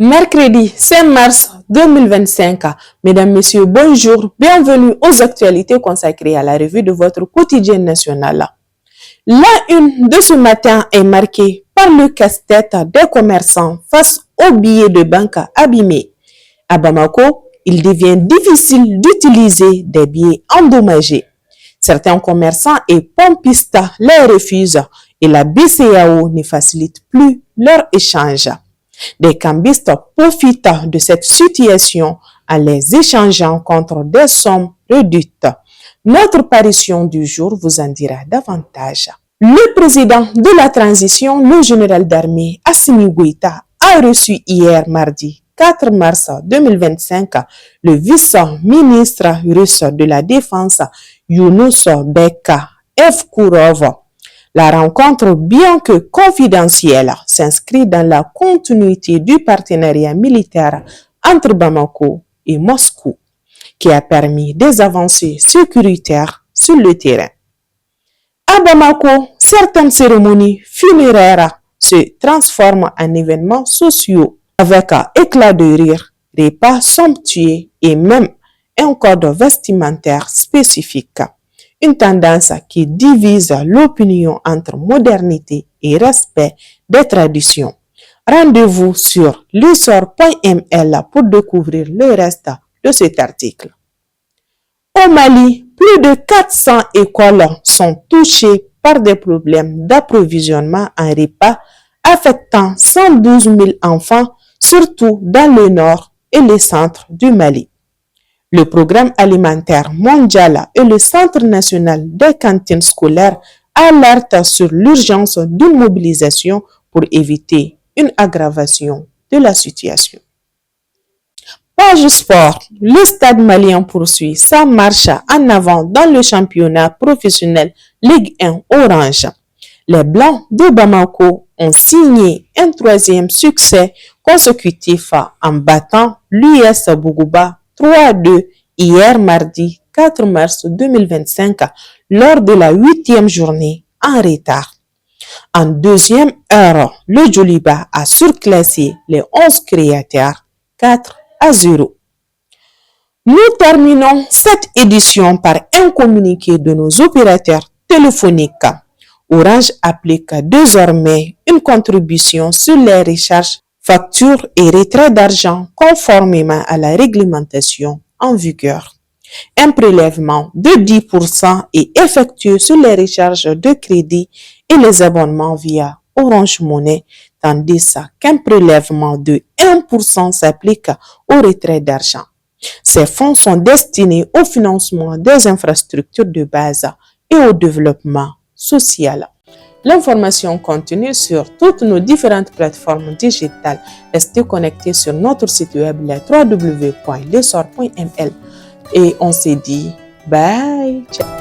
Mercredi 5 mars 2025. Mesdames, Messieurs, bonjour. Bienvenue aux actualités consacrées à la revue de votre quotidien national. La une de ce matin est marquée par le casse-tête des commerçants face aux billets de banque abîmés. À Bamako, il devient difficile d'utiliser des billets endommagés. Certains commerçants et pompistes les refusent et la BCEAO ne facilite plus leur échange. Des cambistes profitent de cette situation en les échangeant contre des sommes réduites. Notre parution du jour vous en dira davantage. Le président de la transition, le général d'armée Assimi Goïta, a reçu hier mardi 4 mars 2025 le vice-ministre russe de la Défense Yunus Evkurov. La rencontre, bien que confidentielle, s'inscrit dans la continuité du partenariat militaire entre Bamako et Moscou, qui a permis des avancées sécuritaires sur le terrain. À Bamako, certaines cérémonies funéraires se transforment en événements sociaux avec un éclat de rire, repas somptueux et même un code vestimentaire spécifique. Une tendance qui divise l'opinion entre modernité et respect des traditions. Rendez-vous sur l'essor.ml pour découvrir le reste de cet article. Au Mali, plus de 400 écoles sont touchées par des problèmes d'approvisionnement en repas affectant 112 000 enfants, surtout dans le nord et le centre du Mali. Le Programme alimentaire mondial et le Centre national des cantines scolaires alertent sur l'urgence d'une mobilisation pour éviter une aggravation de la situation. Page sport, le Stade malien poursuit sa marche en avant dans le championnat professionnel Ligue 1 Orange. Les Blancs de Bamako ont signé un troisième succès consécutif en battant l'US Bougouba 3-2 hier mardi 4 mars 2025 lors de la 8e journée en retard. En deuxième heure, le Djoliba a surclassé les 11 créateurs 4-0. Nous terminons cette édition par un communiqué de nos opérateurs téléphoniques. Orange applique désormais une contribution sur les recharges, factures et retraits d'argent conformément à la réglementation en vigueur. Un prélèvement de 10% est effectué sur les recharges de crédit et les abonnements via Orange Money, tandis qu'un prélèvement de 1% s'applique aux retraits d'argent. Ces fonds sont destinés au financement des infrastructures de base et au développement social. L'information continue sur toutes nos différentes plateformes digitales. Restez connectés sur notre site web www.lessor.ml et on se dit bye. Ciao.